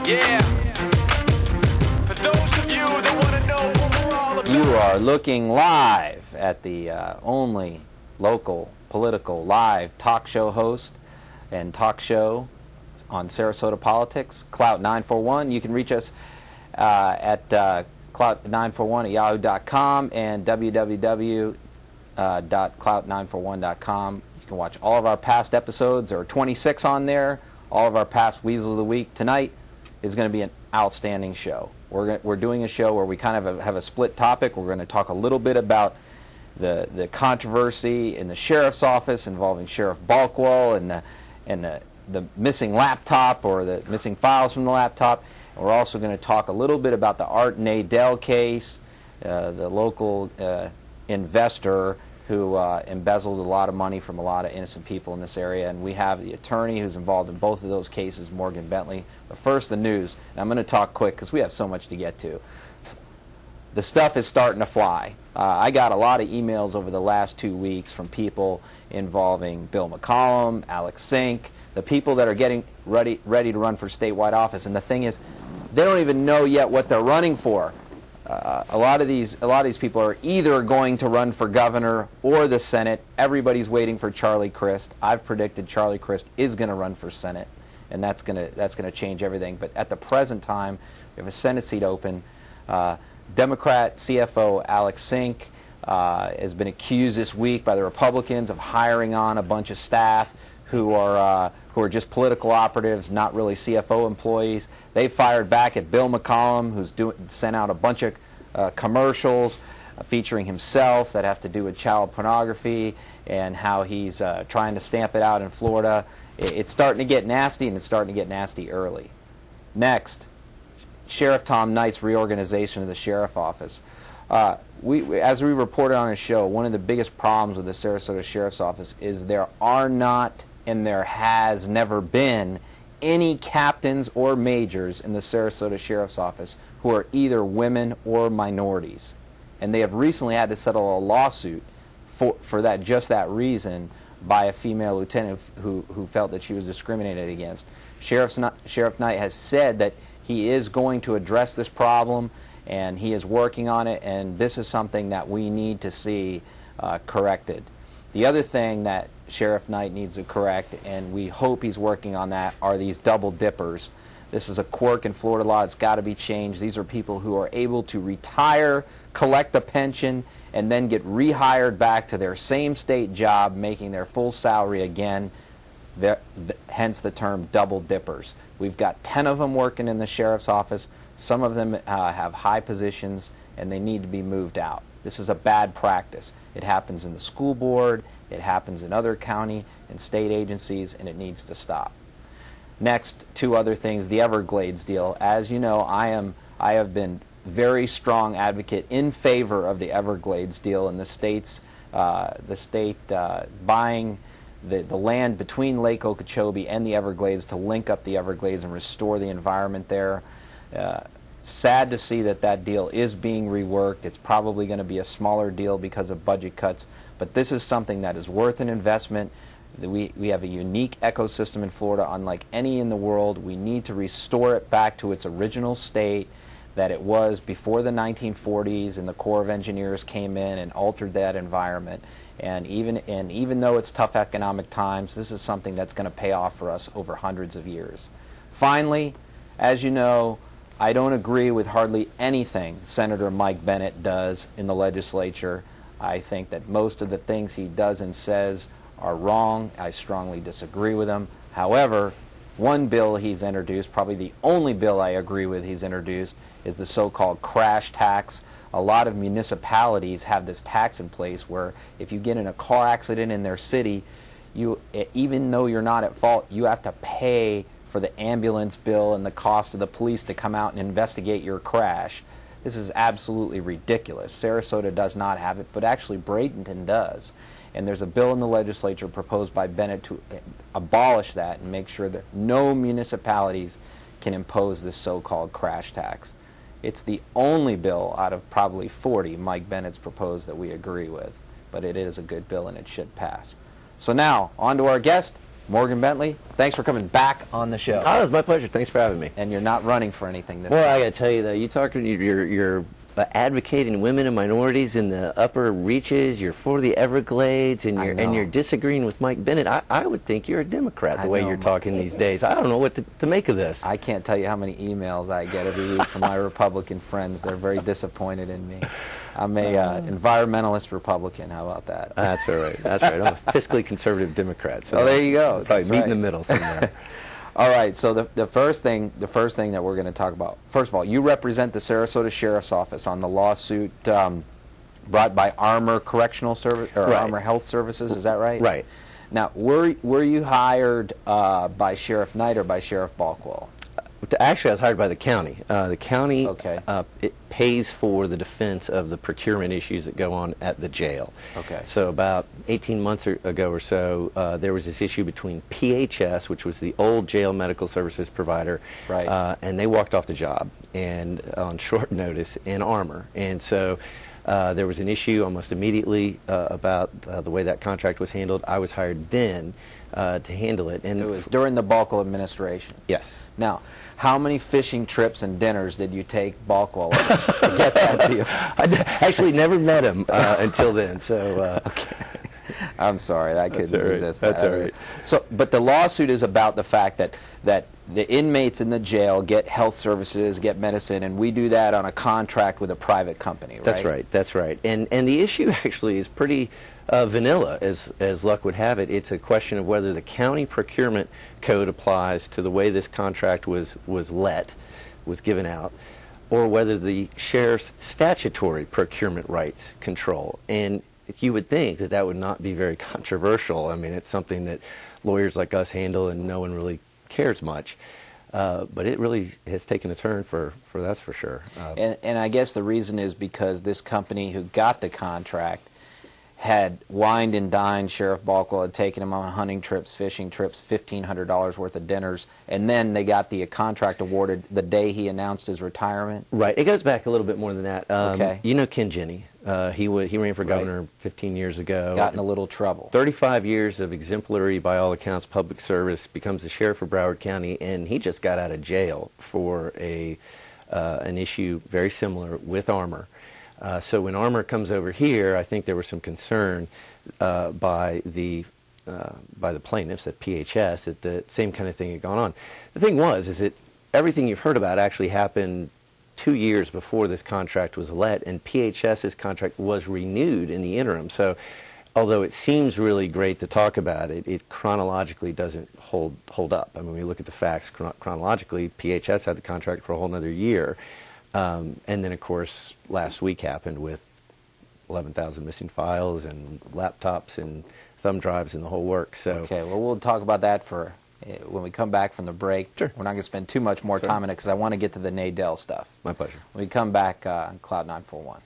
Yeah. For those of you that want to know what we're all about. You are looking live at the only local political live talk show host and talk show on Sarasota politics, Clout 941. You can reach us at clout941@yahoo.com and www.clout941.com. You can watch all of our past episodes. There are 26 on there. All of our past Weasel of the Week. Tonight is going to be an outstanding show. We're doing a show where we kind of have a split topic. We're going to talk a little bit about the controversy in the sheriff's office involving Sheriff Balkwill and the missing laptop or the missing files from the laptop. And we're also going to talk a little bit about the Art Nadel case, the local investor who embezzled a lot of money from a lot of innocent people in this area. And we have the attorney who's involved in both of those cases, Morgan Bentley. But first, the news. And I'm going to talk quick because we have so much to get to. The stuff is starting to fly. I got a lot of emails over the last 2 weeks from people involving Bill McCollum, Alex Sink, the people that are getting ready to run for statewide office. And the thing is, they don't even know yet what they're running for. A lot of these people are either going to run for governor or the Senate. Everybody's waiting for Charlie Crist. I've predicted Charlie Crist is going to run for Senate, and that's going to change everything. But at the present time, we have a Senate seat open. Democrat CFO Alex Sink has been accused this week by the Republicans of hiring on a bunch of staff who are just political operatives, not really CFO employees. They fired back at Bill McCollum, who's sent out a bunch of commercials featuring himself that have to do with child pornography and how he's trying to stamp it out in Florida. It's starting to get nasty, and it's starting to get nasty early. Next, Sheriff Tom Knight's reorganization of the sheriff office. As we reported on his show, one of the biggest problems with the Sarasota Sheriff's Office is there are not and there has never been any captains or majors in the Sarasota Sheriff's Office who are either women or minorities. And they have recently had to settle a lawsuit for just that reason by a female lieutenant who felt that she was discriminated against. Sheriff Knight has said that he is going to address this problem, and he is working on it, and this is something that we need to see corrected. The other thing that Sheriff Knight needs to correct, and we hope he's working on that, are these double dippers. This is a quirk in Florida law. It's got to be changed. These are people who are able to retire, collect a pension, and then get rehired back to their same state job, making their full salary again. Hence the term double dippers. We've got 10 of them working in the sheriff's office. Some of them have high positions, and they need to be moved out. This is a bad practice. It happens in the school board, it happens in other county and state agencies, and it needs to stop. Next, two other things. The Everglades deal. As you know, I have been very strong advocate in favor of the Everglades deal, and the state buying the land between Lake Okeechobee and the Everglades to link up the Everglades and restore the environment there. Sad to see that deal is being reworked. It's probably going to be a smaller deal because of budget cuts, but this is something that is worth an investment. We have a unique ecosystem in Florida unlike any in the world. We need to restore it back to its original state that it was before the 1940s and the Corps of Engineers came in and altered that environment. And even though it's tough economic times, this is something that's going to pay off for us over hundreds of years. Finally, as you know, I don't agree with hardly anything Senator Mike Bennett does in the legislature. I think that most of the things he does and says are wrong. I strongly disagree with him. However, one bill he's introduced, probably the only bill I agree with he's introduced, is the so-called crash tax. A lot of municipalities have this tax in place where if you get in a car accident in their city, even though you're not at fault, you have to pay for the ambulance bill and the cost of the police to come out and investigate your crash. This is absolutely ridiculous. Sarasota does not have it, but actually Bradenton does. And there's a bill in the legislature proposed by Bennett to abolish that and make sure that no municipalities can impose this so-called crash tax. It's the only bill out of probably 40 Mike Bennett's proposed that we agree with, but it is a good bill and it should pass. So now, on to our guest. Morgan Bentley, thanks for coming back on the show. Oh, it's my pleasure. Thanks for having me. And you're not running for anything this Well, time. I got to tell you, though, you're advocating women and minorities in the upper reaches. You're for the Everglades, and you're disagreeing with Mike Bennett. I would think you're a Democrat the way you're talking these days. I don't know what to make of this. I can't tell you how many emails I get every week from my Republican friends. They're very disappointed in me. I'm a environmentalist Republican. How about that? That's all right. That's right. I'm a fiscally conservative Democrat. So there you go. Probably meet in the middle somewhere. All right. So the first thing that we're going to talk about. First of all, you represent the Sarasota Sheriff's Office on the lawsuit brought by Armor Correctional Service or Armor Health Services. Is that right? Right. Now, were you hired by Sheriff Knight or by Sheriff Balkwill? Actually, I was hired by the county. The county it pays for the defense of the procurement issues that go on at the jail. Okay. So about 18 months ago or so, there was this issue between PHS, which was the old jail medical services provider, and they walked off the job and on short notice, and Armor. And so there was an issue almost immediately about the way that contract was handled. I was hired then to handle it. And it was during the Balkwill administration? Yes. Now, how many fishing trips and dinners did you take Balkwill to get that deal? I actually never met him until then. So okay. I'm sorry, I couldn't resist that. That's all right. So, but the lawsuit is about the fact that the inmates in the jail get health services, get medicine, and we do that on a contract with a private company, right? That's right. That's right. And the issue actually is pretty vanilla, as luck would have it. It's a question of whether the county procurement code applies to the way this contract was given out, or whether the sheriff's statutory procurement rights control. And you would think that would not be very controversial. I mean, it's something that lawyers like us handle and no one really cares much. But it really has taken a turn for that's for sure. And I guess the reason is because this company who got the contract had wined and dined Sheriff Balkwill, had taken him on hunting trips, fishing trips, $1,500 worth of dinners, and then they got the contract awarded the day he announced his retirement. Right. It goes back a little bit more than that. Okay. You know Ken Jenny. He ran for governor 15 years ago. Got in a little trouble. 35 years of exemplary, by all accounts, public service, becomes the sheriff of Broward County, and he just got out of jail for an issue very similar with Armor. So when Armor comes over here, I think there was some concern by the plaintiffs at PHS that the same kind of thing had gone on. The thing is that everything you've heard about actually happened 2 years before this contract was let, and PHS's contract was renewed in the interim. So although it seems really great to talk about it, it chronologically doesn't hold up. I mean, when you look at the facts chronologically, PHS had the contract for a whole other year. And then, of course, last week happened with 11,000 missing files and laptops and thumb drives and the whole works. So okay, well, we'll talk about that when we come back from the break. Sure. We're not going to spend too much more time on it because I want to get to the Nadel stuff. My pleasure. When we come back on Clout 941.